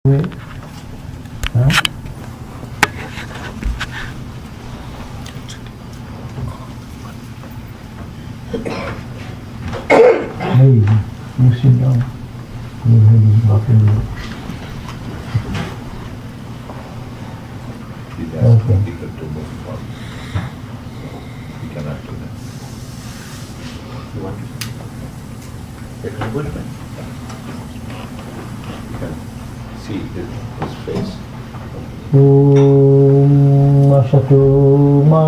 Huh? Hey, you sit down. Your head is blocking you. Okay. Difficult to move forward. We cannot do that. You want to take a good one? You can see his face. Om Ashato Ma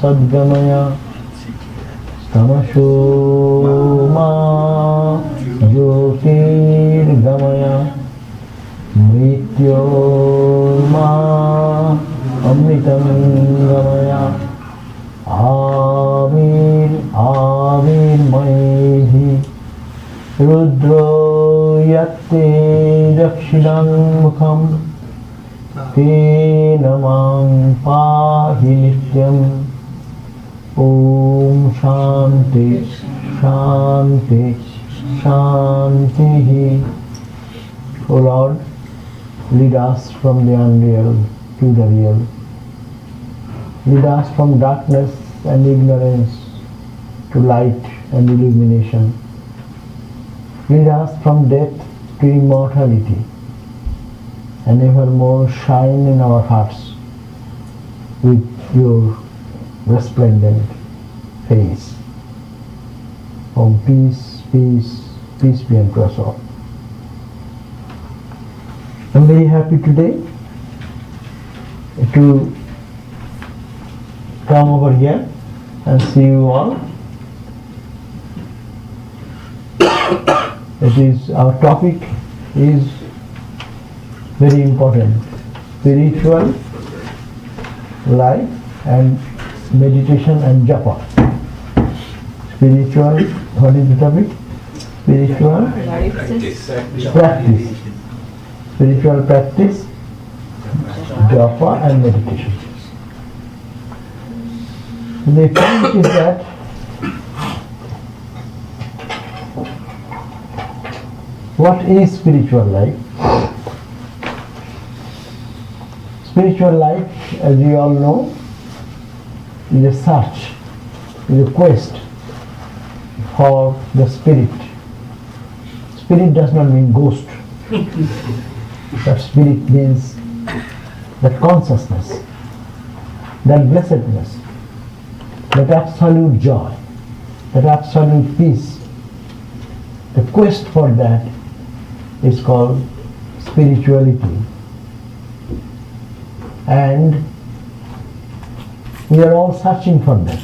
Sadgamaya Tamasho Ma Jyotirgamaya Mrityo Ma Amritam Gamaya Avir Avir Maihi Rudro Yatte Dakshinam Mukham Te Namam Pahi Nityam Om Shanti Shanti Shanti. O Lord, lead us from the unreal to the real. Lead us from darkness and ignorance to light and illumination. Lead us from death to immortality, and evermore shine in our hearts with your resplendent face. Om peace, peace, peace be unto us all. I'm very happy today to come over here and see you all. Our topic is very important: spiritual life and meditation and Japa. Spiritual, what is the topic? Spiritual practice. Spiritual practice, Japa and meditation. The point is that what is spiritual life? Spiritual life, as you all know, is a search, is a quest for the spirit. Spirit does not mean ghost. But spirit means that consciousness, that blessedness, that absolute joy, that absolute peace. The quest for that is called spirituality. And we are all searching for that.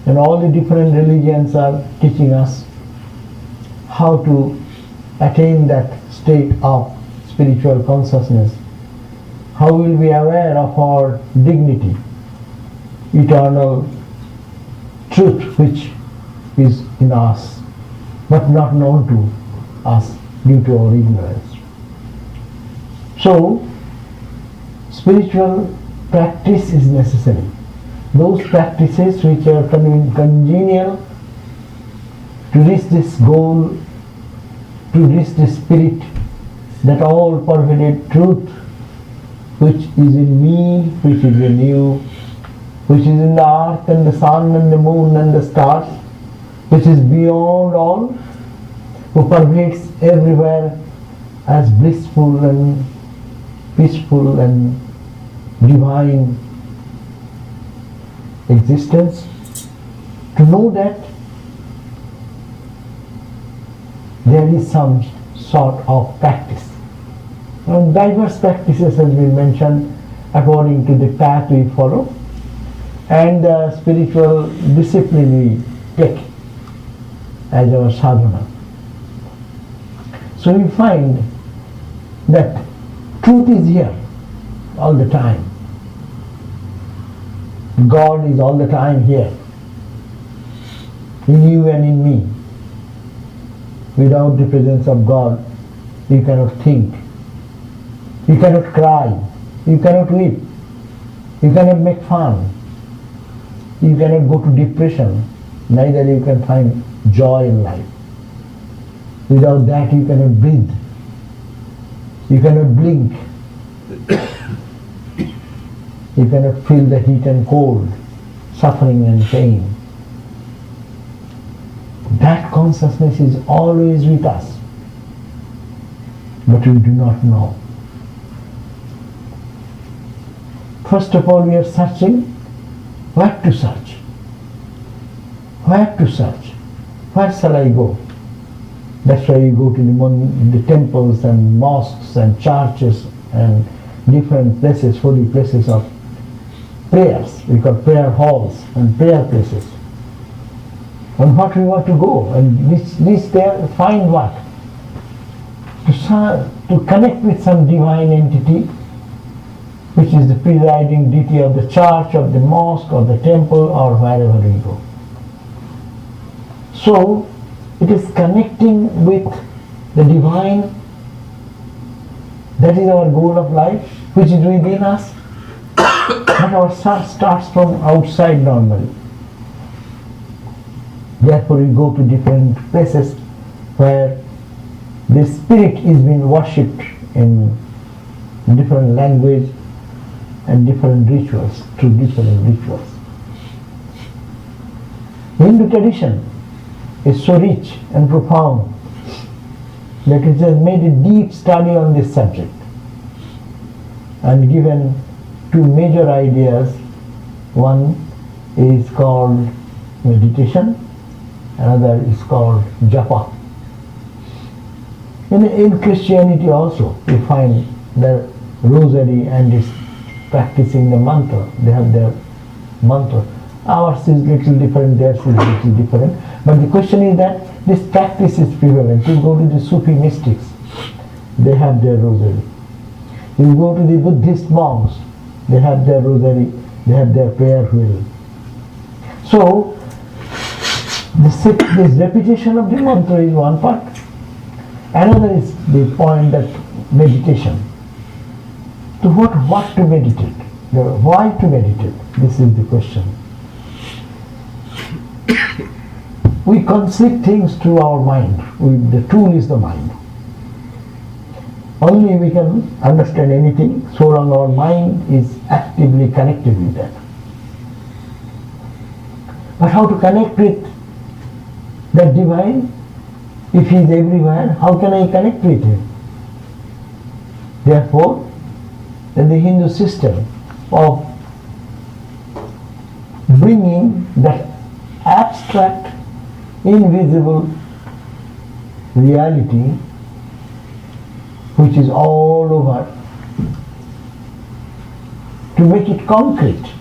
And all the different religions are teaching us how to attain that state of spiritual consciousness. How we will be aware of our dignity, eternal truth which is in us, but not known to us due to our ignorance. So, spiritual practice is necessary. Those practices which are congenial to reach this goal, to reach this spirit, that all pervaded truth which is in me, which is in you, which is in the earth and the sun and the moon and the stars, which is beyond all, who pervades everywhere as blissful and peaceful and divine existence. To know that there is some sort of practice. And diverse practices has been mentioned according to the path we follow and the spiritual discipline we take as our sadhana. So we find that truth is here all the time. God is all the time here, in you and in me. Without the presence of God, you cannot think, you cannot cry, you cannot weep, you cannot make fun, you cannot go to depression, neither you can find joy in life. Without that you cannot breathe, You cannot blink. You cannot feel the heat and cold, suffering and pain. That consciousness is always with us, but we do not know. First of all, we are searching where to search. Where to search? Where shall I go? That's why you go to the temples and mosques and churches and different places, holy places of prayers. We call prayer halls and prayer places. On what we want to go and reach there, find what? To connect with some divine entity, which is the presiding deity of the church, of the mosque, or the temple, or wherever we go. So, it is connecting with the divine. That is our goal of life, which is within us. But our search starts from outside normally. Therefore, we go to different places where the spirit is being worshipped in different language and different rituals, through different rituals. Hindu tradition is so rich and profound that it has made a deep study on this subject and given two major ideas. One is called meditation, another is called Japa. In Christianity also, we find the rosary and is practicing the mantra. They have their mantra. Ours is little different, theirs is little different. But the question is that this practice is prevalent. You go to the Sufi mystics, they have their rosary. You go to the Buddhist monks, they have their rosary, they have their prayer wheel. So, this repetition of the mantra is one part. Another is the point that meditation. To what to meditate? Why to meditate? This is the question. We conceive things through our mind. The tool is the mind. Only we can understand anything so long our mind is actively connected with that. But how to connect with that divine? If he is everywhere, how can I connect with him? Therefore, in the Hindu system of bringing that abstract, invisible reality which is all over, to make it concrete,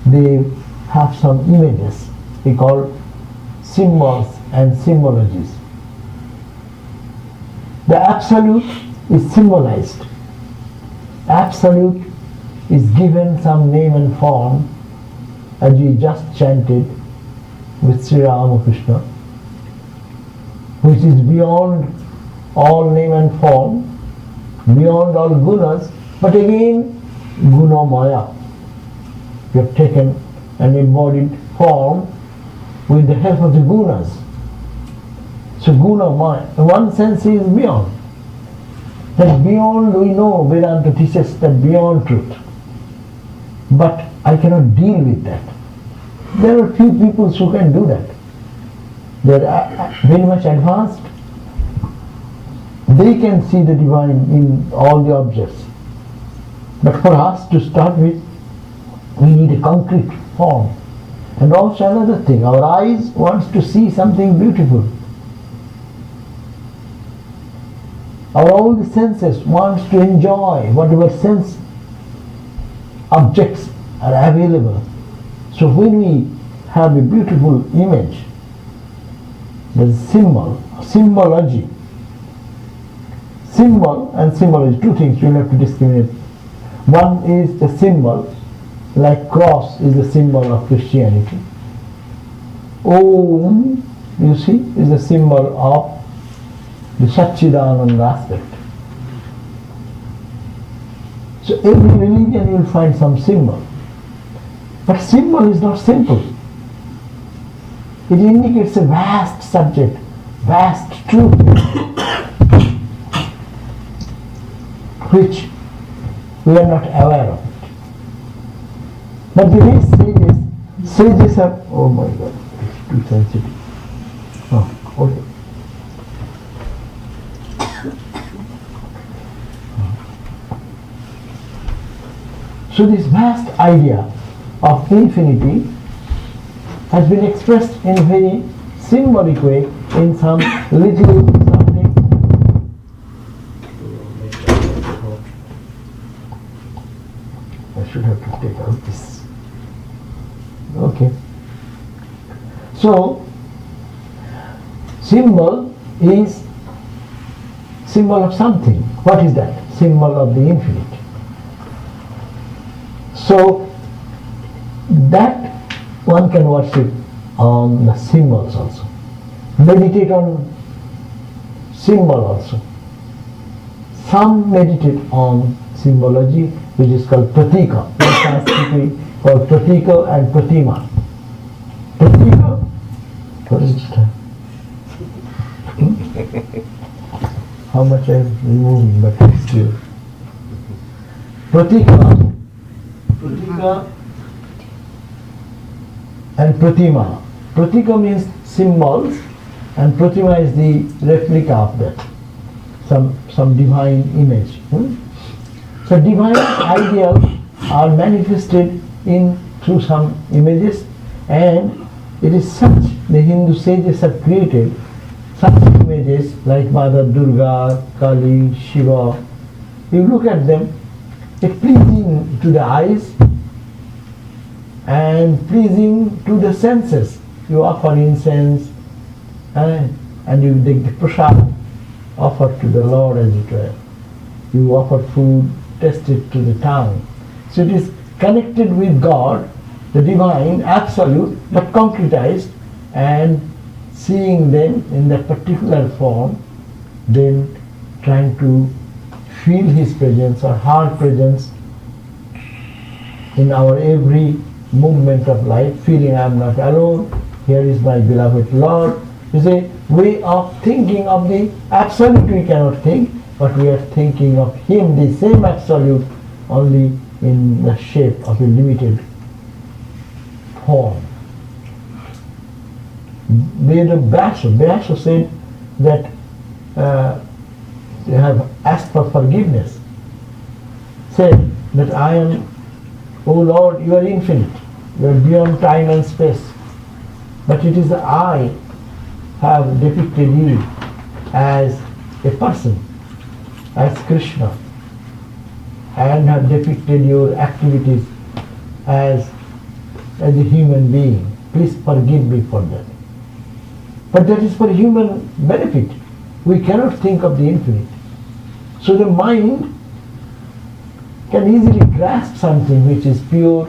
they have some images we call symbols and symbologies. The absolute is symbolized. Absolute is given some name and form, as we just chanted with Sri Ramakrishna, which is beyond all name and form, beyond all gunas, but again guna maya. We have taken an embodied form with the help of the gunas. So guna maya, in one sense, is beyond. That beyond, we know Vedanta teaches that beyond truth. But I cannot deal with that. There are few people who can do that. They are very much advanced. They can see the divine in all the objects. But for us to start with, we need a concrete form. And also another thing, our eyes wants to see something beautiful. All the senses wants to enjoy whatever sense objects are available. So when we have a beautiful image, the symbology. Symbol and symbology, two things you'll have to discriminate. One is the symbol, like cross is the symbol of Christianity. Om, you see, is the symbol of the Satchidananda aspect. So every religion you will find some symbol. But symbol is not simple. It indicates a vast subject, vast truth. which we are not aware of it. But the way sages have, oh my God, it's too sensitive. Oh, okay. So this vast idea of infinity has been expressed in a very symbolic way in some little something. I should have to take out this. Okay. So, symbol is symbol of something. What is that? Symbol of the infinite. So, that one can worship on the symbols also. Meditate on symbol also. Some meditate on symbology, which is called pratika. In Sanskrit called pratika and pratima. Pratika, what is it? How much I am removing, but it's still. Pratika and pratima. Pratika means symbols, and pratima is the replica of that, some divine image. So divine ideals are manifested through some images, and it is such the Hindu sages have created such images like Mother Durga, Kali, Shiva. You look at them, it's pleasing to the eyes and pleasing to the senses. You offer incense and you take the prasad offered to the Lord, as it were. You offer food, taste it to the tongue. So it is connected with God, the divine, absolute, but concretized, and seeing them in that particular form, then trying to feel His presence or her presence in our every movement of life, feeling I am not alone, here is my beloved Lord. Is a way of thinking of the absolute we cannot think, but we are thinking of Him, the same absolute, only in the shape of a limited form. Vyasa said that they have asked for forgiveness. Said that I am, O Lord, you are infinite, you are beyond time and space, but it is I have depicted you as a person, as Krishna, and have depicted your activities as a human being. Please forgive me for that. But that is for human benefit. We cannot think of the infinite. So the mind can easily grasp something which is pure,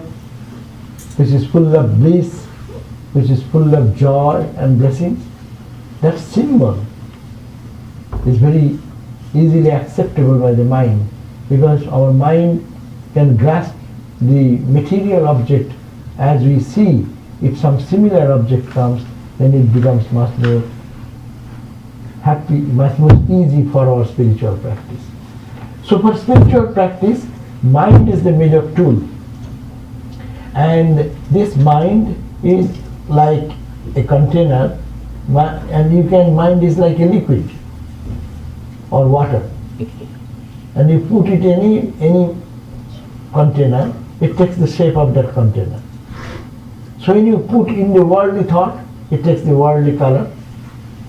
which is full of bliss, which is full of joy and blessings. That symbol is very easily acceptable by the mind, because our mind can grasp the material object as we see. If some similar object comes, then it becomes much more happy, much more easy for our spiritual practice. So for spiritual practice, mind is the major tool. And this mind is like a container, and mind is like a liquid or water. And you put it in any container, it takes the shape of that container. So when you put in the worldly thought, it takes the worldly color,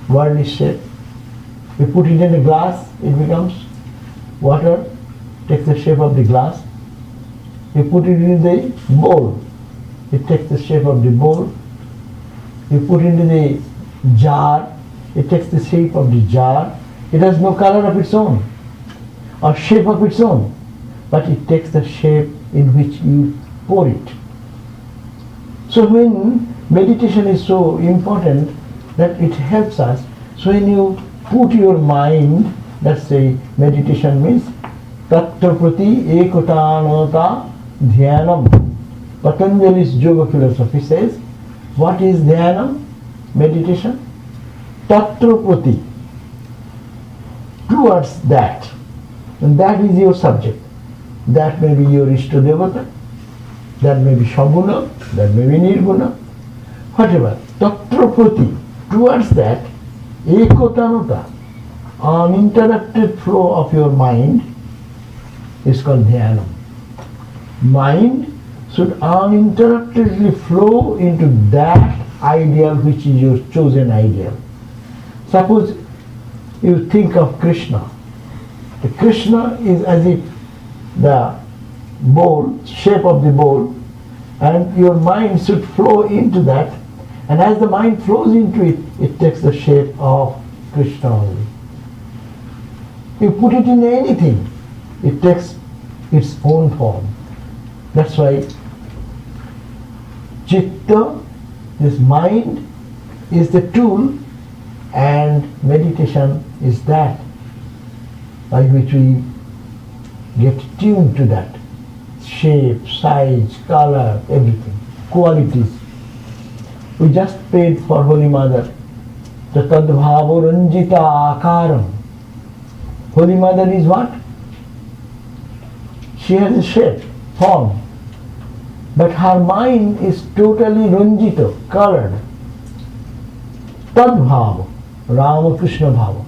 worldly shape. You put it in a glass, it becomes water, takes the shape of the glass. You put it in the bowl, it takes the shape of the bowl. You put it into the jar, it takes the shape of the jar. It has no color of its own or shape of its own, but it takes the shape in which you pour it. So when meditation is so important that it helps us, so when you put your mind, let's say meditation means Tattva Prati Ekotanata Dhyanam. Patanjali's yoga philosophy says, what is Dhyanam? Meditation? Tattva Prati. Towards that. And that is your subject. That may be your Ishta Devata, that may be Shabuna, that may be Nirguna, whatever. Tatra Prati, towards that, Ekotanuta, uninterrupted flow of your mind is called Dhyanam. Mind should uninterruptedly flow into that ideal which is your chosen ideal. Suppose you think of Krishna. The Krishna is as if the bowl, shape of the bowl, and your mind should flow into that, and as the mind flows into it, it takes the shape of Krishna only. You put it in anything, it takes its own form. That's why Chitta, this mind, is the tool, and meditation is that by which we get tuned to that shape, size, color, everything, qualities. We just prayed for Holy Mother, the Tadbhavo Ranjita Akaram. Holy Mother is what? She has a shape, form, but her mind is totally ranjita, colored. Tadbhava, Ramakrishna Bhava.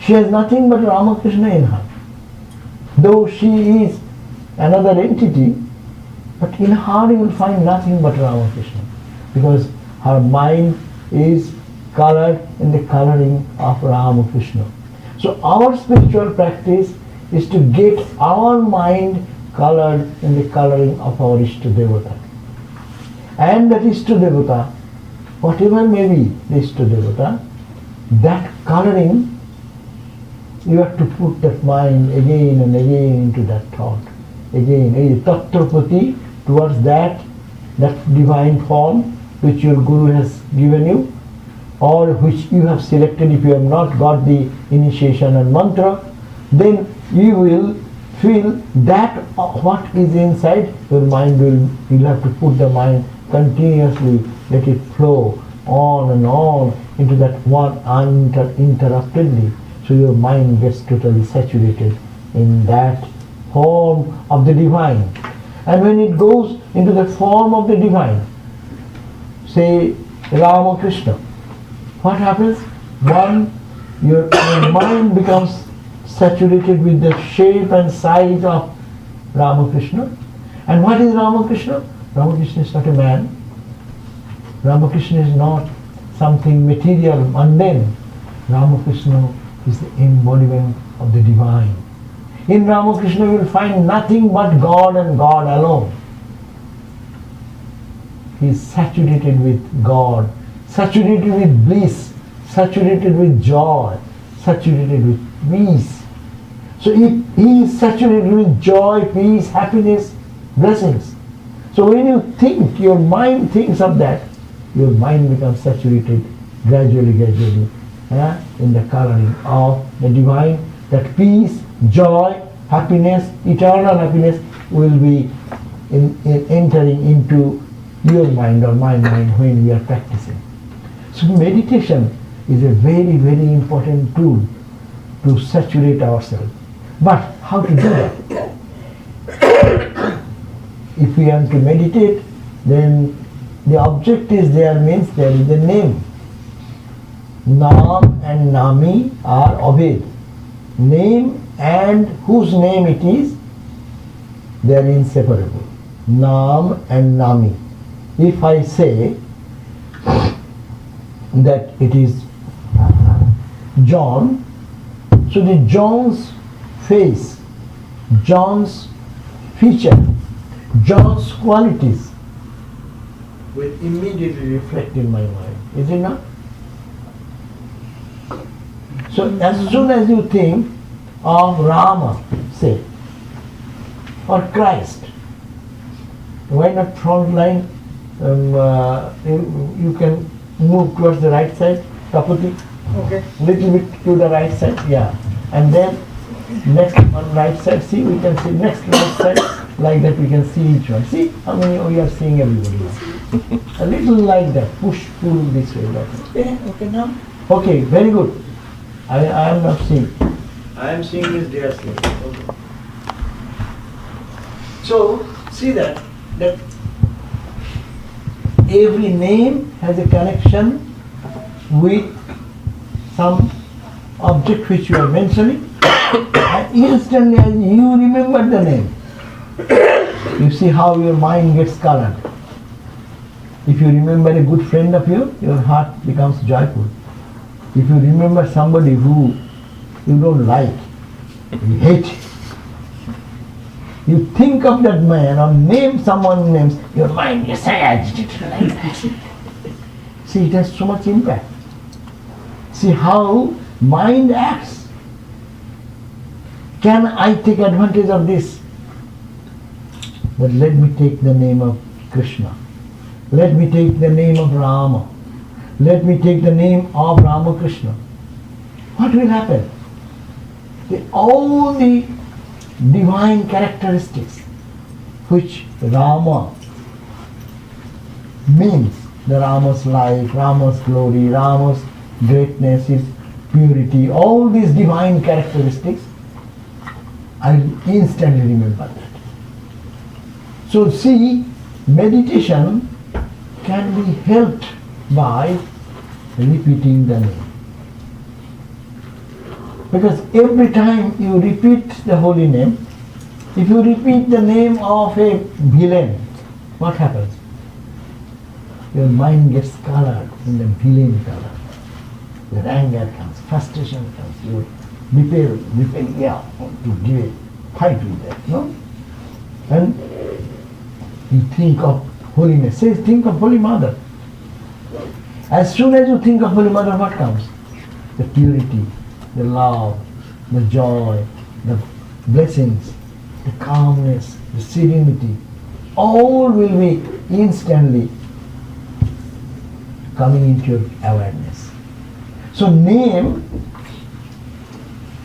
She has nothing but Ramakrishna in her. Though she is another entity, but in her you will find nothing but Ramakrishna, because her mind is colored in the coloring of Ramakrishna. So our spiritual practice is to get our mind colored in the coloring of our Ishta Devata. And that Ishta Devata, whatever may be the Ishta Devata, that coloring, you have to put that mind again and again into that thought. Again, Tattrapati, towards that divine form which your Guru has given you, or which you have selected. If you have not got the initiation and mantra, then you will feel that what is inside your mind you'll have to put the mind continuously, let it flow on and on into that one uninterruptedly. So your mind gets totally saturated in that form of the divine. And when it goes into the form of the divine, say Ramakrishna, what happens? One, your mind becomes saturated with the shape and size of Ramakrishna. And what is Ramakrishna? Ramakrishna is not a man. Ramakrishna is not something material, mundane. Ramakrishna is the embodiment of the divine. In Ramakrishna you will find nothing but God and God alone. He is saturated with God, saturated with bliss, saturated with joy, saturated with peace. So if he is saturated with joy, peace, happiness, blessings. So when you think, your mind thinks of that, your mind becomes saturated gradually in the coloring of the divine. That peace, joy, happiness, eternal happiness will be entering into your mind or my mind when we are practicing. So meditation is a very, very important tool to saturate ourselves. But how to do that? If we want to meditate, then the object is there, means there is a name. Nam and Nami are Abhed. Name and whose name it is, they are inseparable. Nam and Nami. If I say that it is John, so the John's face, John's feature, John's qualities will immediately reflect in my mind. Is it not? So as soon as you think of Rama, say, or Christ, why not front line? You can move towards the right side, Kapati. Okay. Little bit to the right side, yeah. And then next on right side, see, we can see next right side, like that we can see each one. See how many we are seeing everybody now. A little like that, push, pull this way. Like that. Okay now. Okay, very good. I am not seeing. I am seeing this dear slave. Okay. So, see that every name has a connection with some object which you are mentioning, and instantly as you remember the name, you see how your mind gets colored. If you remember a good friend of yours, your heart becomes joyful. If you remember somebody who you don't like, you hate, you think of that man or name someone's names, your mind gets agitated like that. See, it has so much impact. See how mind acts. Can I take advantage of this? But let me take the name of Krishna. Let me take the name of Rama. Let me take the name of Ramakrishna. What will happen? All the divine characteristics which Rama means, the Rama's life, Rama's glory, Rama's greatness, his purity, all these divine characteristics, I will instantly remember that. So see, meditation can be helped by repeating the name. Because every time you repeat the holy name, if you repeat the name of a villain, what happens? Your mind gets colored in the villain color. Your anger comes, frustration comes, you repel, to give a fight with that, no? And you think of holiness. Say, think of Holy Mother. As soon as you think of Holy Mother, what comes? The purity, the love, the joy, the blessings, the calmness, the serenity, all will be instantly coming into your awareness. So name,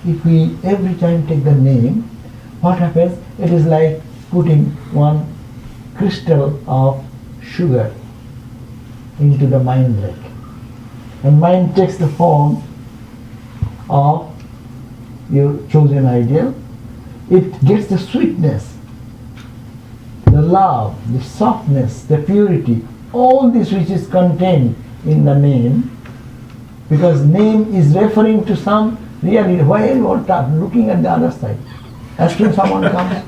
if we every time take the name, what happens? It is like putting one crystal of sugar into the mind lake. And mind takes the form of your chosen ideal. It gets the sweetness, the love, the softness, the purity, all this which is contained in the name, because name is referring to some really, why are you all looking at the other side? As soon as someone comes,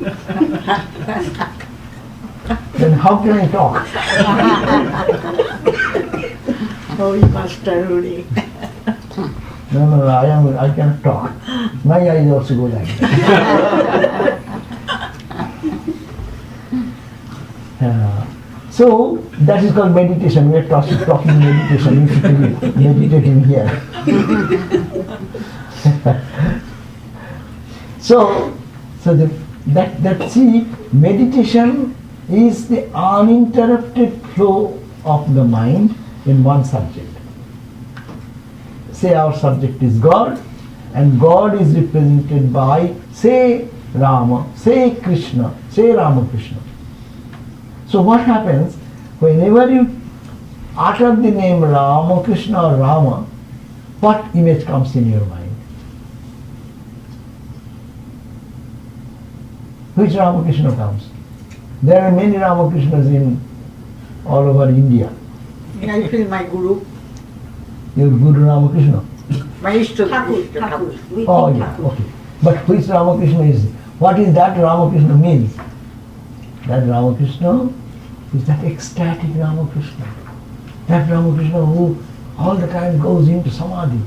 then how can I talk? Oh, you Master Rudy. No, I cannot talk. My eyes also go like that. So that is called meditation. We are talking meditation. You should be meditating here. So see, meditation is the uninterrupted flow of the mind in one subject. Say our subject is God, and God is represented by, say, Rama, say Krishna, say Ramakrishna. So what happens, whenever you utter the name Ramakrishna or Rama, what image comes in your mind? Which Ramakrishna comes? There are many Ramakrishnas in all over India. I feel my Guru. Your Guru Ramakrishna? My Ishta. Oh yeah, okay. But which Ramakrishna is? What is that Ramakrishna means? That Ramakrishna is that ecstatic Ramakrishna. That Ramakrishna who all the time goes into samadhi.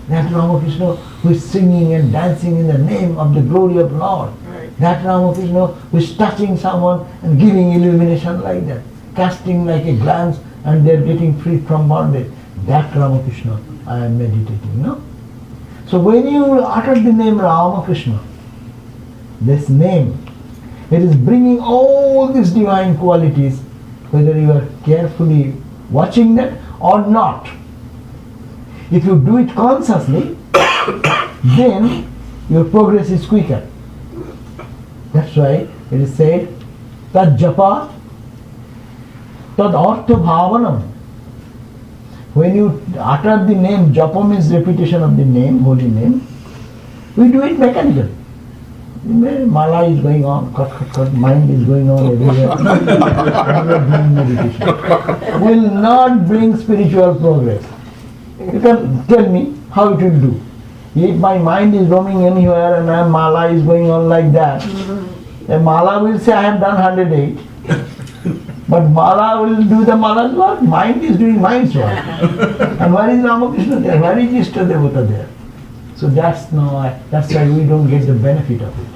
That Ramakrishna who is singing and dancing in the name of the glory of Lord. Right. That Ramakrishna who is touching someone and giving illumination like that. Casting like a glance and they are getting free from bondage. That Ramakrishna I am meditating, no? So when you utter the name Ramakrishna, this name, it is bringing all these divine qualities, whether you are carefully watching that or not. If you do it consciously, then your progress is quicker. That's why it is said, Tad Japa, Tad Artha Bhavanam. When you utter the name, Japa means repetition of the name, holy name, We do it mechanically. Mala is going on, cut, mind is going on everywhere. And we are doing meditation. Will not bring spiritual progress. You can tell me how it will do. If my mind is roaming anywhere and my mala is going on like that, the mala will say I have done 108. But mala will do the mala's work, mind is doing mind's work. And where is Ramakrishna there? Where is Ishta Devata there? So that's why we don't get the benefit of it.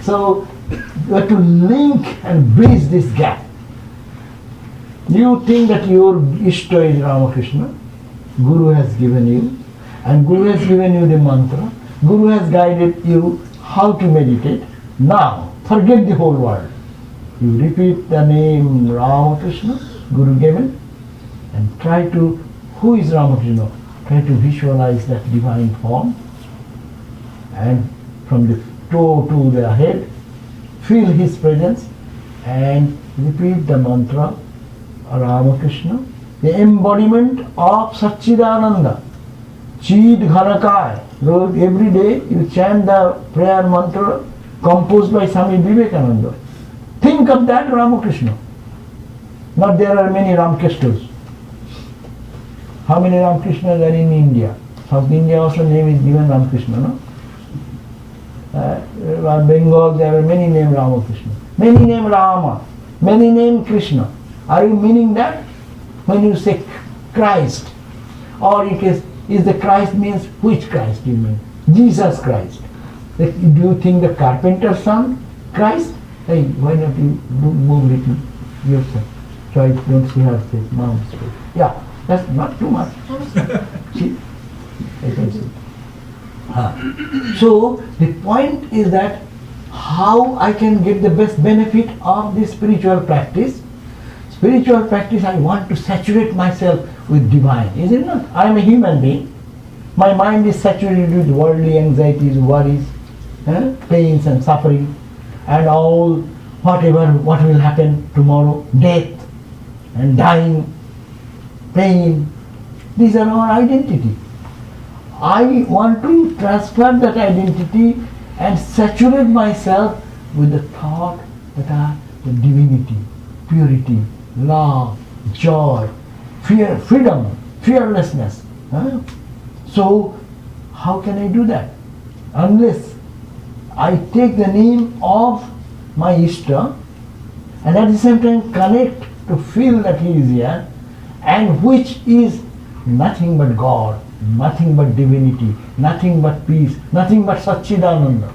So you have to link and bridge this gap. You think that your Ishta is Ramakrishna, Guru has given you, and Guru has given you the mantra, Guru has guided you how to meditate. Now, forget the whole world. You repeat the name Ramakrishna, Guru given, and try to, who is Ramakrishna? Try to visualize that divine form, and from the toe to the head, feel his presence, and repeat the mantra Ramakrishna, the embodiment of Satchidananda, Chid Ghanakaya. Every day you chant the prayer mantra composed by Swami Vivekananda. Think of that Ramakrishna. Not there are many Ramakrishnas. How many Ramakrishnas are in India? South India also name is given Ramakrishna, no? Bengal there are many named Ramakrishna. Many named Rama. Many named Krishna. Are you meaning that? When you say Christ, or it is the Christ means which Christ you mean? Jesus Christ. Do you think the carpenter's son Christ? Hey, why not you move little yourself? So I don't see her face, mom's face. Yeah, that's not too much. See, I can see. So the point is that how I can get the best benefit of this spiritual practice. Spiritual practice, I want to saturate myself with divine, is it not? I am a human being. My mind is saturated with worldly anxieties, worries, pains and suffering, and all what will happen tomorrow, death and dying, pain. These are our identity. I want to transfer that identity and saturate myself with the thought that are the divinity, purity, love, joy, fear, freedom, fearlessness. So how can I do that? Unless I take the name of my Ishta and at the same time connect to feel that he is here, and which is nothing but God, nothing but divinity, nothing but peace, nothing but Satchidananda.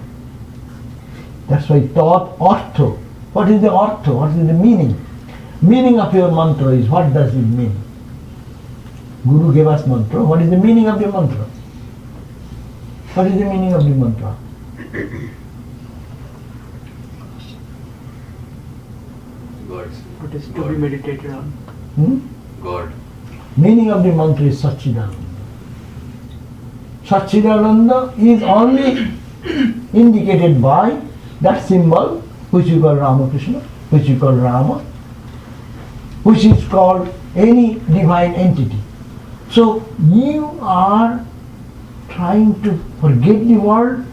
That's why taught Artho. What is the Artho? What is the meaning? Meaning of your mantra is, what does it mean? Guru gave us mantra. What is the meaning of the mantra? What is the meaning of the mantra? God. What is to be meditated on? God. Meaning of the mantra is Satchidananda. Satchidananda is only indicated by that symbol which you call Ramakrishna, which you call Rama, which is called any divine entity. So you are trying to forget the world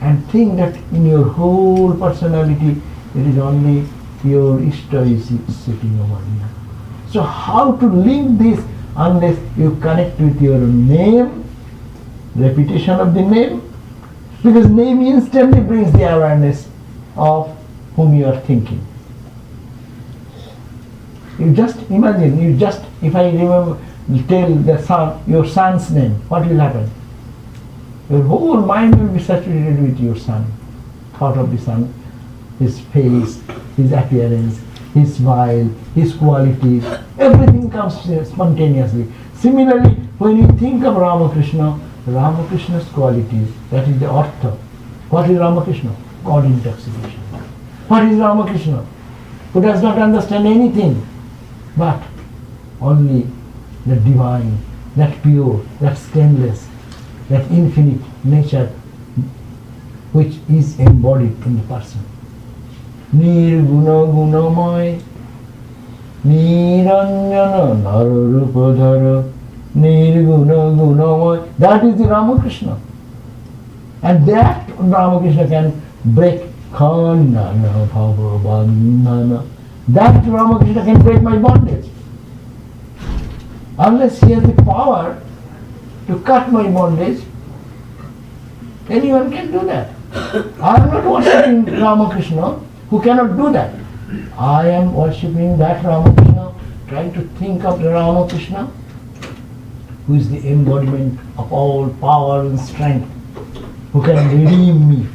and think that in your whole personality it is only your Ishta is sitting over here. So how to link this unless you connect with your name, repetition of the name, because name instantly brings the awareness of whom you are thinking. You just imagine, if I tell the son, your son's name, what will happen? Your whole mind will be saturated with your son, thought of the son, his face, his appearance, his smile, his qualities, everything comes spontaneously. Similarly, when you think of Ramakrishna, Ramakrishna's qualities, that is the Artha. What is Ramakrishna? God intoxication. What is Ramakrishna? Who does not understand anything but only the divine, that pure, that stainless, that infinite nature which is embodied in the person. Nirguna gunamay, niranjana narupadhara, nirguna gunamay. That is the Ramakrishna. And that Ramakrishna can break khandana bhava bandhana. That Ramakrishna can break my bondage. Unless he has the power to cut my bondage, anyone can do that. I am not worshipping Ramakrishna who cannot do that. I am worshipping that Ramakrishna, trying to think of the Ramakrishna who is the embodiment of all power and strength, who can redeem me,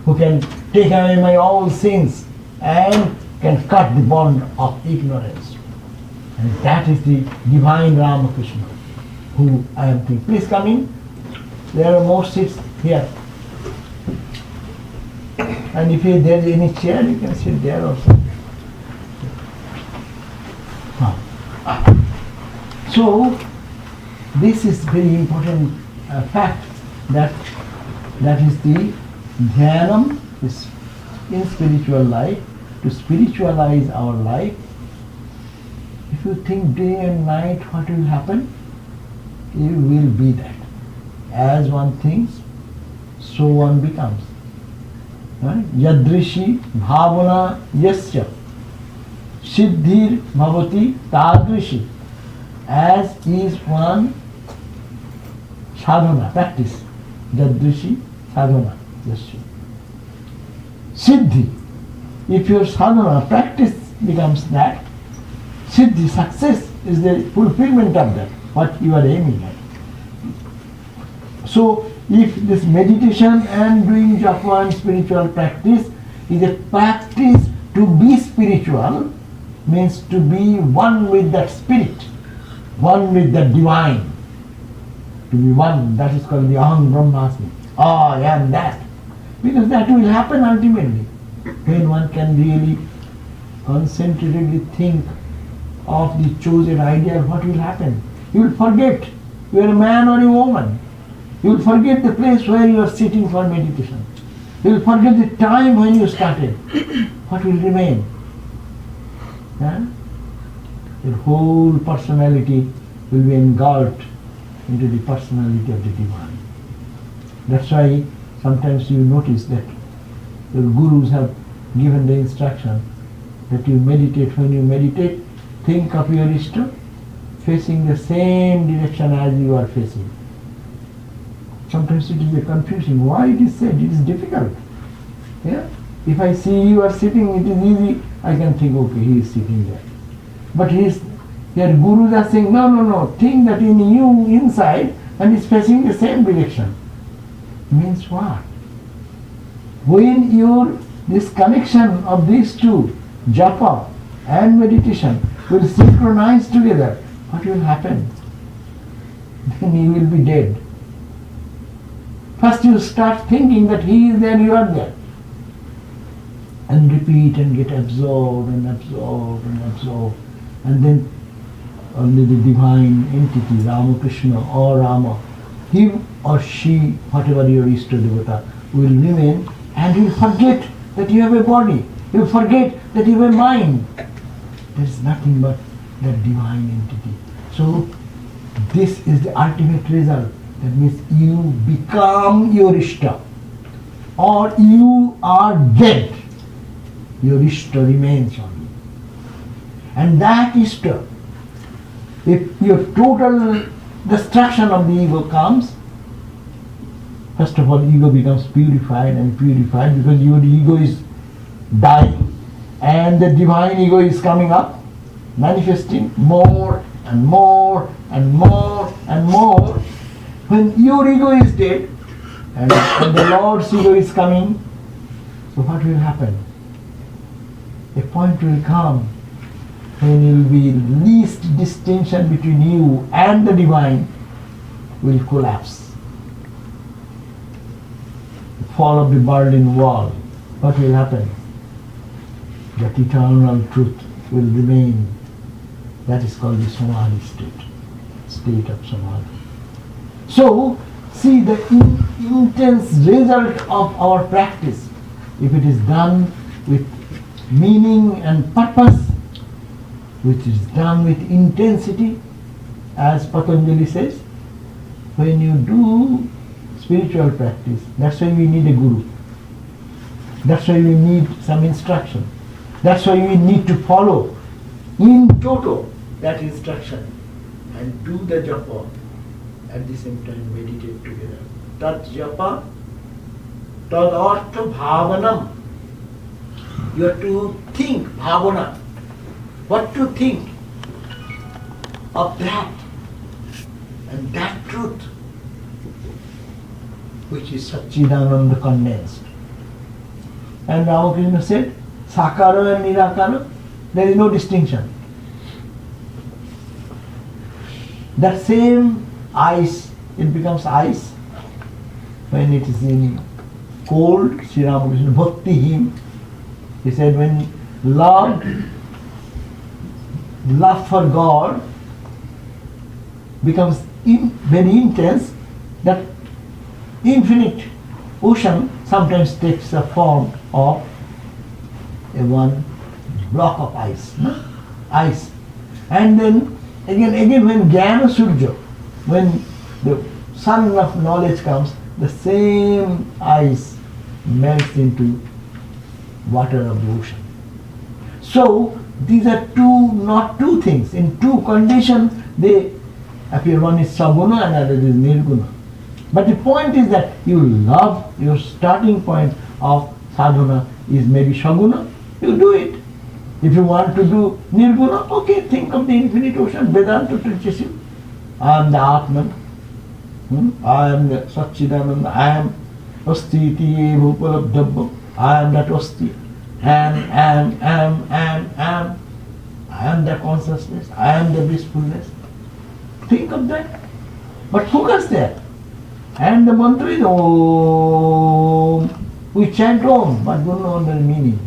who can take away my all sins and can cut the bond of ignorance. And that is the divine Ramakrishna who I am thinking. Please come in. There are more seats here. And if there is any chair, you can sit there also. So, this is very important fact that is the dhyanam is in spiritual life, to spiritualize our life. If you think day and night what will happen, you will be that. As one thinks, so one becomes. Right? Yadrishi bhavana yasya siddhir bhavati tadrishi. As is one sadhana, practice. Yadrishi sadhana yasya. Siddhi. If your sadhana practice becomes that, siddhi, success, is the fulfillment of that, what you are aiming at. So, if this meditation and doing japa and spiritual practice is a practice to be spiritual, means to be one with that spirit, one with the divine, to be one, that is called the aham brahmasmi. I am that. Because that will happen ultimately when one can really concentratedly think of the chosen ideal. What will happen? You will forget you are a man or a woman. You will forget the place where you are sitting for meditation. You will forget the time when you started. What will remain? Your whole personality will be engulfed into the personality of the divine. That's why sometimes you notice that your gurus have given the instruction that you meditate. When you meditate, think of your Ishta facing the same direction as you are facing. Sometimes it is a confusing. Why it is said? It is difficult. Yeah? If I see you are sitting, it is easy. I can think, okay, he is sitting there. But your gurus are saying, no, think that in you inside and is facing the same direction. Means what? When this connection of these two, japa and meditation, will synchronize together, what will happen? Then you will be dead. First you start thinking that he is there, you are there. And repeat and get absorbed and absorbed and absorbed. And then only the divine entity, Ramakrishna or Rama, he or she, whatever your Ishta Devata, will remain, and you will forget that you have a body. You will forget that you have a mind. There is nothing but that divine entity. So this is the ultimate result. That means you become your Ishta, or you are dead. Your Ishta remains only. And that Ishta, if your total destruction of the ego comes, first of all, ego becomes purified and purified because your ego is dying and the divine ego is coming up, manifesting more and more and more and more. When your ego is dead and the Lord's ego is coming, so what will happen? A point will come when you will be least distinction between you and the divine will collapse. The fall of the Berlin Wall. What will happen? That eternal truth will remain. That is called the Samadhi state of Samadhi. So, see the intense result of our practice, if it is done with meaning and purpose, which is done with intensity, as Patanjali says, when you do spiritual practice. That's why we need a guru. That's why we need some instruction. That's why we need to follow in toto that instruction and do the japa. At the same time meditate together. Tat japa, tad artha bhavanam. You have to think, bhavana. What to think of that and that truth which is Satchidananda condensed. And Ramakrishna said, Sakara and Nirakara, there is no distinction. That same ice, it becomes ice when it is in cold. Sri Ramakrishna Bhakti hymn, he said, when love for God becomes very intense, that infinite ocean sometimes takes the form of a one block of ice. No? Ice. And then again when Jnana Surya, when the sun of knowledge comes, the same ice melts into water of the ocean. So these are not two things. In two conditions they appear. One is Saguna and another is Nirguna. But the point is that you love, your starting point of sadhana is maybe Shaguna, you do it. If you want to do Nirguna, okay, think of the infinite ocean. Vedanta teaches you. I am the Atman. I am the Satchidananda. I am Asti iti eva upalabdhabha. I am that Asti. Am. I am the consciousness. I am the blissfulness. Think of that. But focus there. And the mantra is Om. We chant Om, but don't know the meaning.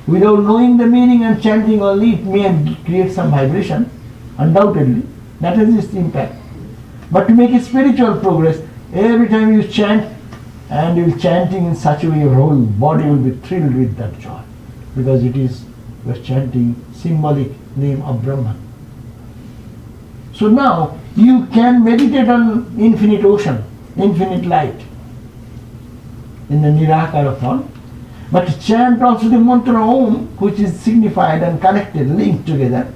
Without knowing the meaning and chanting only, it may create some vibration, undoubtedly. That is its impact. But to make a spiritual progress, every time you chant, and you're chanting in such a way, your whole body will be thrilled with that joy. Because it is, you're chanting symbolic name of Brahman. So now, you can meditate on infinite ocean, infinite light, in the Nirakara form, but chant also the mantra Om, which is signified and connected, linked together.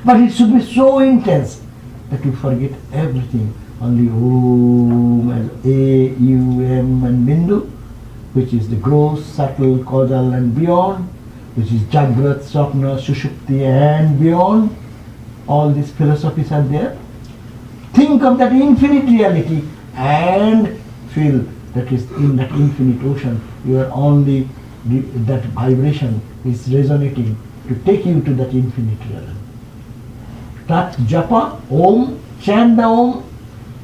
But it should be so intense that you forget everything. Only Om and A, U, M and Bindu, which is the gross, subtle, causal and beyond, which is Jagrat, Swapna, Sushupti and beyond. All these philosophies are there. Think of that infinite reality and feel that is in that infinite ocean. You are only, that vibration is resonating to take you to that infinite realm. Tat japa, Om, chant the Om,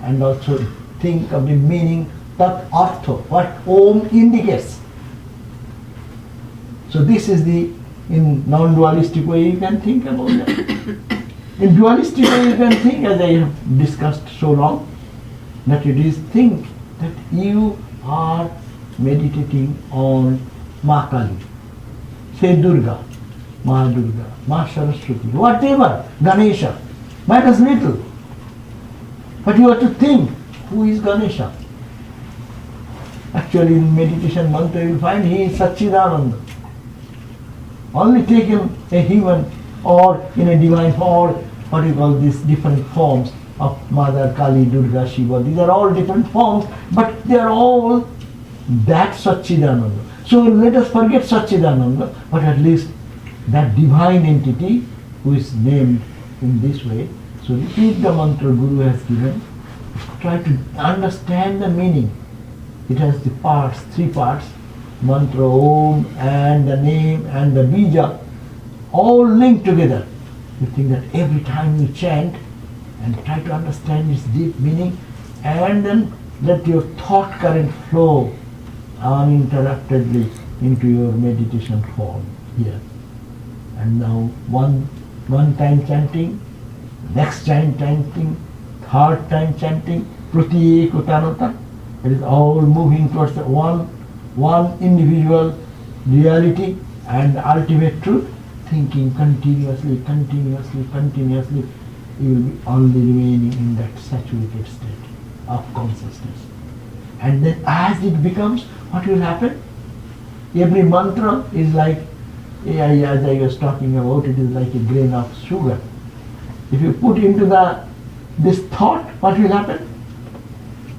and also think of the meaning, tat artha, what Om indicates. So this is the, in non-dualistic way you can think about that. In dualistic way you can think, as I have discussed so long, that it is think that you are meditating on Ma Kali, say Durga, Ma Durga, Ma Saraswati, whatever, Ganesha, matters little. But you have to think, who is Ganesha? Actually in meditation mantra you will find he is Satchidananda. Only take him a human or in a divine form, or what you call these different forms of Mother, Kali, Durga, Shiva. These are all different forms, but they are all that Satchidananda. So let us forget Satchidananda, but at least that divine entity who is named in this way. So repeat the mantra Guru has given. Try to understand the meaning. It has the parts, 3 parts. Mantra Om and the name and the bija, all linked together. You think that every time you chant and try to understand its deep meaning, and then let your thought current flow uninterruptedly into your meditation form here. And now one time chanting, next time chanting, third time chanting, prati kutanata. It is all moving towards the one individual reality and ultimate truth. Thinking continuously, you will be only remaining in that saturated state. of consciousness. And then as it becomes, what will happen? Every mantra is like, as I was talking about, it is like a grain of sugar. If you put into this thought, what will happen?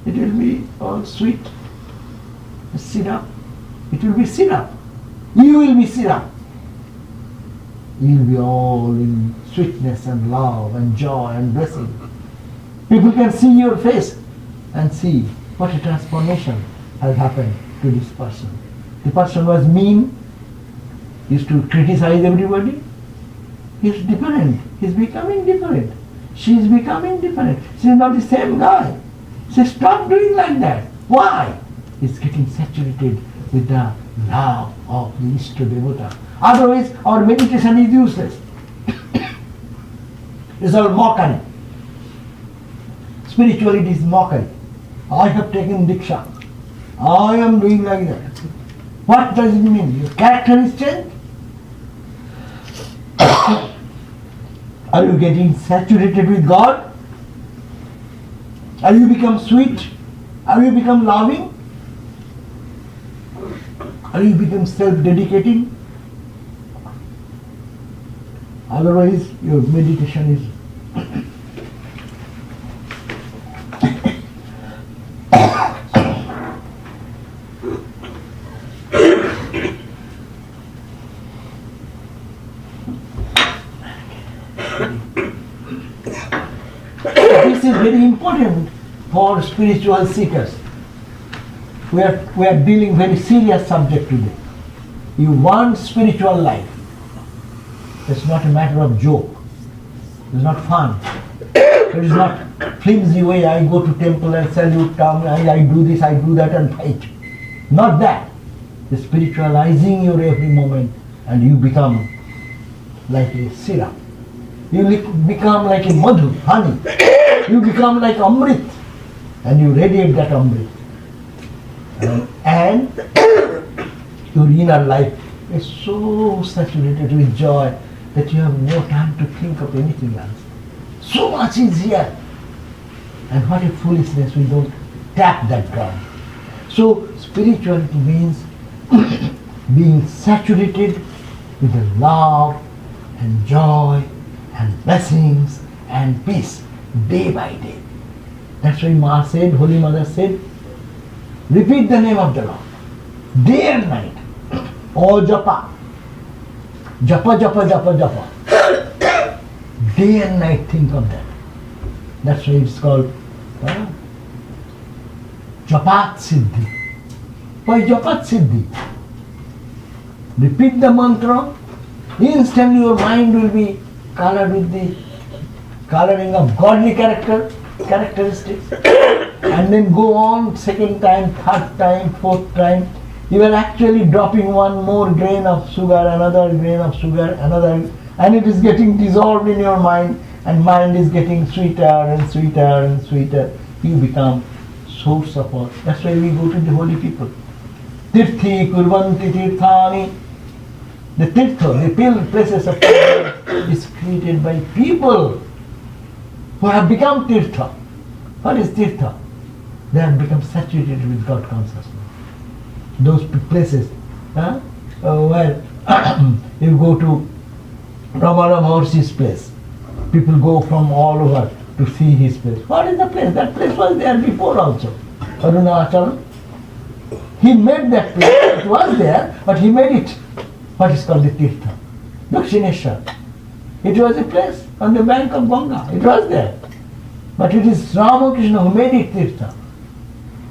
It will be all sweet. Syrup. It will be syrup. You will be syrup. You will be all in sweetness and love and joy and blessing. People can see your face and see what a transformation has happened to this person. The person was mean, used to criticize everybody. He's different. He's becoming different. She is becoming different. She is not the same guy. So stop doing like that. Why? It's getting saturated with the love of the Ishta Devata. Otherwise, our meditation is useless. It's all mockery. Spirituality is mockery. I have taken Diksha. I am doing like that. What does it mean? Your character is changed? Are you getting saturated with God? Are you become sweet? Are you become loving? Are you become self-dedicating? Otherwise, your meditation is this is very important for spiritual seekers. We are dealing very serious subject today. You want spiritual life. It's not a matter of joke. It's not fun. It is not flimsy way. I go to temple and salute, I do this, I do that and fight. Not that. It's spiritualizing your every moment and you become like a syrup. You become like a madhu, honey. You become like amrit and you radiate that amrit. And your inner life is so saturated with joy that you have no time to think of anything else. So much is here. And what a foolishness, we don't tap that ground. So spirituality means being saturated with the love and joy and blessings and peace day by day. That's why Ma said, Holy Mother said, repeat the name of the Lord day and night. Oh Japa. Japa, Japa, Japa, Japa. Day and night think of that. That's why it's called Japat Siddhi. Why Japat Siddhi? Repeat the mantra, instantly your mind will be colored with the coloring of godly characteristics. And then go on second time, third time, fourth time. You are actually dropping one more grain of sugar, another grain of sugar, another, and it is getting dissolved in your mind, and mind is getting sweeter and sweeter and sweeter. You become source of all. That's why we go to the holy people. Tirthi kurvanti tirthani. The tirtha, the places of pilgrimage is created by people who have become tirtha. What is tirtha? They have become saturated with God consciousness. Those places where you go to Ramana Maharshi's place, people go from all over to see his place. What is the place? That place was there before also. Arunachalam. He made that place. It was there, but he made it what is called the Tirtha. Dakshineshwar. It was a place on the bank of Ganga. It was there. But it is Ramakrishna who made it Tirtha.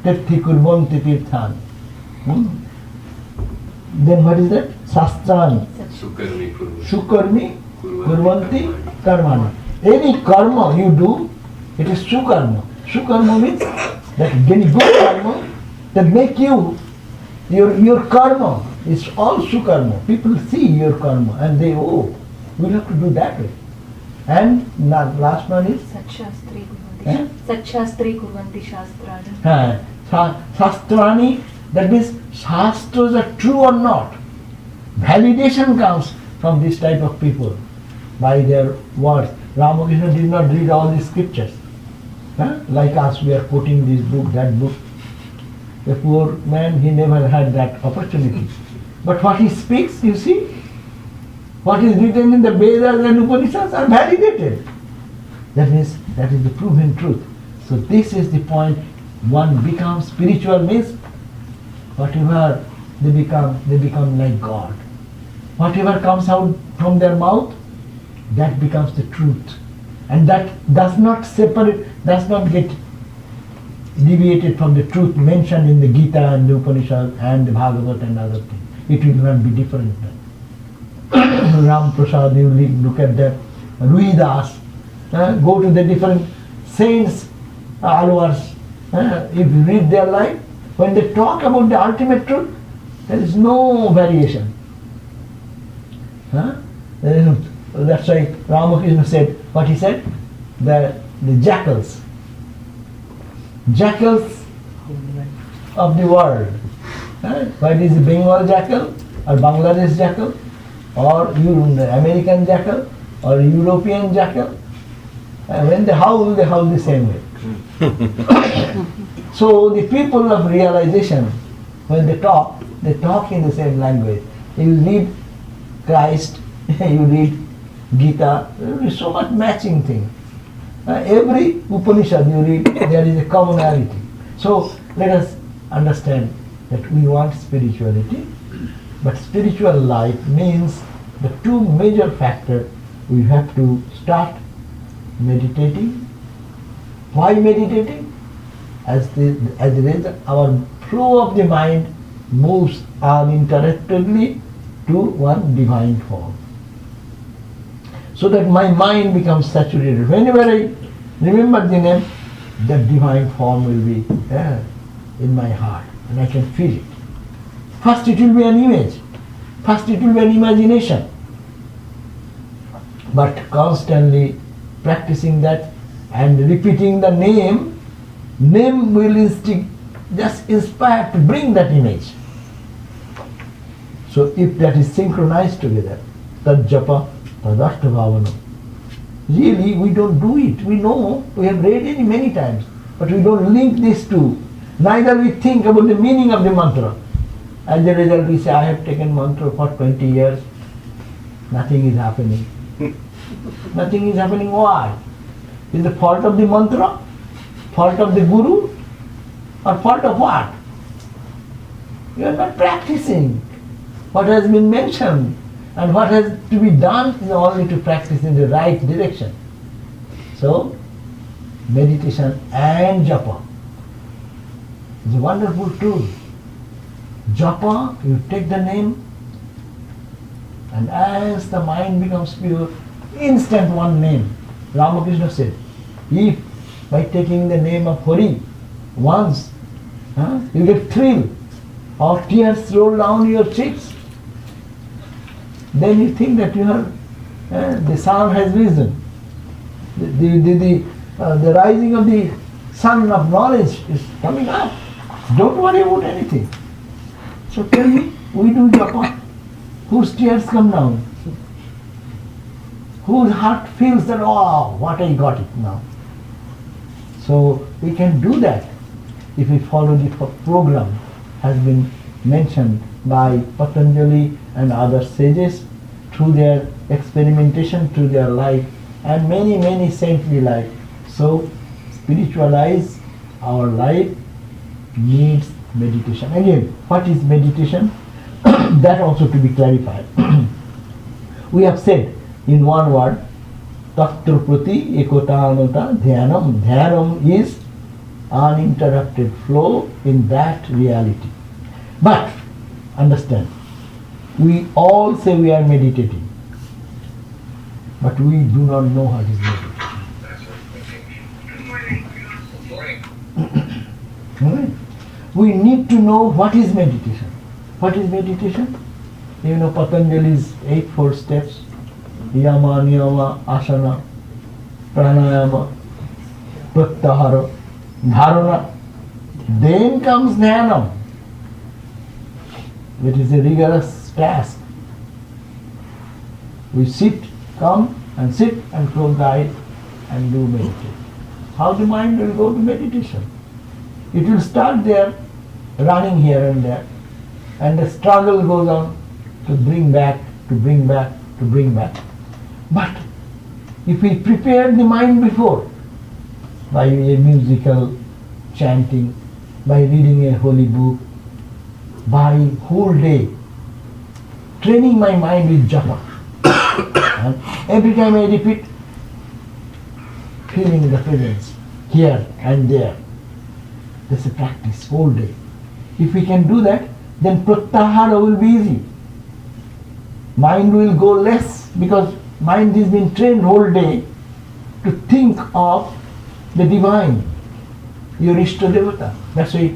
Tirthi kurvanti tirthani. Then what is that? Sastrani. Sukarmi kurvanti karmani. Any karma you do, it is sukarma. Sukarma means that any good karma that make you, your karma is all sukarma. People see your karma and they, oh, we'll have to do that way. And last one is? Satshastri kurvanti shastrani. Sastrani, that means shastras are true or not. Validation comes from this type of people by their words. Ramakrishna did not read all the scriptures. Like us, we are quoting this book, that book. The poor man, he never had that opportunity. But what he speaks, you see, what is written in the Vedas and Upanishads are validated. That means that is the proven truth. So this is the point. One becomes spiritual means whatever they become like God. Whatever comes out from their mouth, that becomes the truth. And that does not separate, does not get deviated from the truth mentioned in the Gita and the Upanishad and the Bhagavad and other things. It will not be different. Ram Prasad, you look at that. Ruidas, go to the different saints, alwars. If you read their life, when they talk about the ultimate truth, there is no variation. That's why Ramakrishna said, what he said? The jackals of the world. Whether it is Bengal jackal or Bangladesh jackal or American jackal or European jackal. When they howl the same way. So the people of realization, when they talk in the same language. You read Christ, you read Gita, there is so much matching thing. Every Upanishad you read, there is a commonality. So let us understand that we want spirituality, but spiritual life means the two major factors. We have to start meditating. Why meditating? As the result, our flow of the mind moves uninterruptedly to one divine form. So that my mind becomes saturated. Whenever I remember the name, that divine form will be in my heart and I can feel it. First it will be an image. First it will be an imagination. But constantly practicing that and repeating the name will just inspire to bring that image. So if that is synchronized together, tad japa, tad bhavana. Really, we don't do it. We know, we have read it many times, but we don't link these two. Neither we think about the meaning of the mantra. As a result, we say, I have taken mantra for 20 years. Nothing is happening. Nothing is happening. Why? Is the fault of the mantra? Fault of the guru? Or fault of what? You are not practicing what has been mentioned. And what has to be done is only to practice in the right direction. So, meditation and japa is a wonderful tool. Japa, you take the name, and as the mind becomes pure, instant one name. Ramakrishna said, if by taking the name of Hari once, you get thrill or tears roll down your cheeks, then you think that you have the sun has risen. The rising of the sun of knowledge is coming up. Don't worry about anything. So tell me, we do japa. Whose tears come down? Whose heart feels that, oh, what I got it now. So we can do that if we follow the program has been mentioned by Patanjali and other sages through their experimentation, through their life, and many saintly life. So spiritualize our life needs meditation. Again, what is meditation? That also to be clarified. We have said in one word, Tattva Prati Ekotanata Dhyanam. Dhyanam is uninterrupted flow in that reality. But, understand, we all say we are meditating, but we do not know what is meditation. We need to know what is meditation. What is meditation? You know Patanjali's 8 steps, Yama, Niyama, Asana, Pranayama, Pratyahara, Dharana. Then comes Jnanam. It is a rigorous task. We come and sit and close the eyes and do meditation. how the mind will go to meditation. It will start there, running here and there, and the struggle goes on to bring back, to bring back, to bring back. But if we prepare the mind before, by a musical chanting, by reading a holy book, by whole day training my mind with japa, and every time I repeat, feeling the presence here and there. That's a practice whole day. If we can do that, then pratyahara will be easy. Mind will go less because mind has been trained whole day to think of the divine, your Ishtadevata. That's why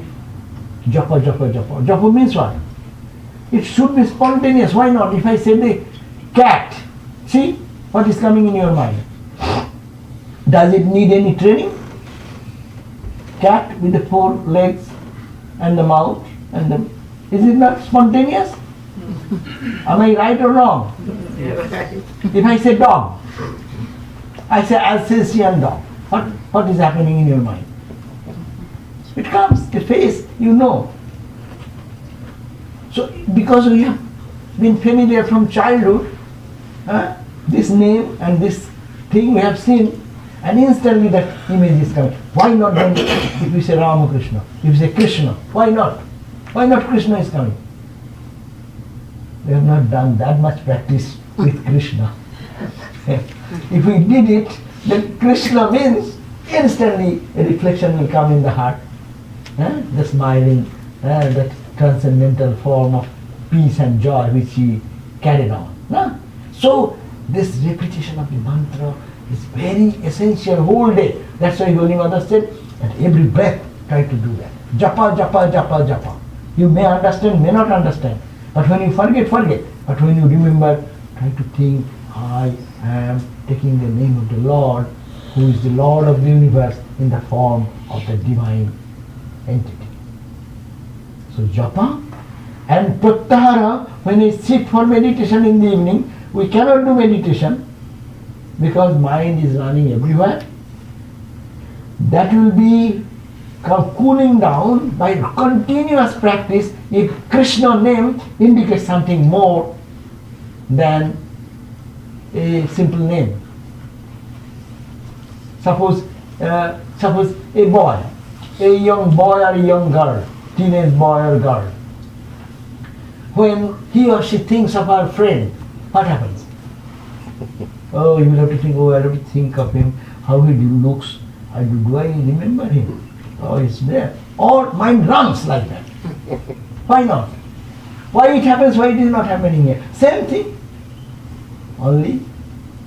japa, japa, japa. Japa means what? It should be spontaneous. Why not? If I say the cat, see what is coming in your mind. Does it need any training? Cat with the 4 legs and the mouth and the... Is it not spontaneous? Am I right or wrong? If I say dog, I say Alsatian dog. What is happening in your mind? It comes, the face, you know. So because we have been familiar from childhood, this name and this thing we have seen, and instantly that image is coming. Why not then if we say Ramakrishna, if we say Krishna, why not? Why not Krishna is coming? We have not done that much practice with Krishna. If we did it, then Krishna means instantly a reflection will come in the heart. The smiling, that transcendental form of peace and joy which he carried on. So this repetition of the mantra is very essential whole day. That's why Holy Mother said, at every breath try to do that. Japa, japa, japa, japa. You may understand, may not understand. But when you forget, forget. But when you remember, try to think, I am taking the name of the Lord, who is the Lord of the universe in the form of the divine entity. So japa and pratyahara, when we sit for meditation in the evening, we cannot do meditation because mind is running everywhere. That will be cooling down by continuous practice if Krishna name indicates something more than a simple name. Suppose a boy, a young boy or a young girl, teenage boy or girl, when he or she thinks of her friend, what happens? Oh, you will have to think, I have to think of him, how he looks, do I remember him? Oh, he's there. Or mind runs like that. Why not? Why it happens, why it is not happening here? Same thing. Only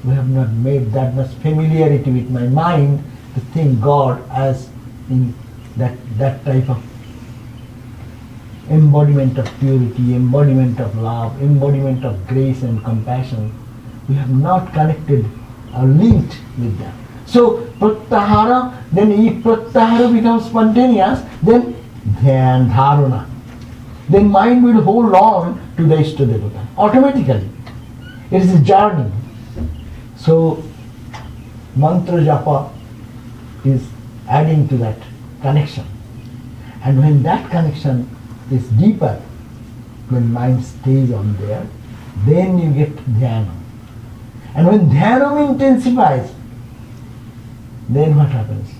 we have not made that much familiarity with my mind to think God as in that type of embodiment of purity, embodiment of love, embodiment of grace and compassion. We have not connected or linked with that. So pratyahara, then if pratyahara becomes spontaneous, then dhyan, dharana. Then mind will hold on to the Ishtadevata automatically. It is a journey. So mantra japa is adding to that connection. And when that connection is deeper, when mind stays on there, then you get dhyana. And when dhyana intensifies, then what happens?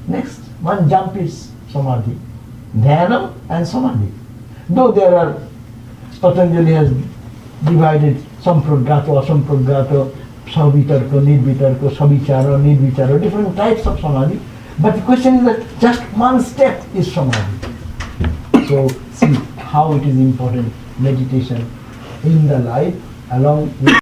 Next, one jump is samadhi. Dhyana and samadhi. Though there are, Patanjali has divided sampragato, asampragato, savitarko, nirvitarko, savichara, nirvichara, different types of samadhi. But the question is that just one step is samadhi. So see how it is important meditation in the life along with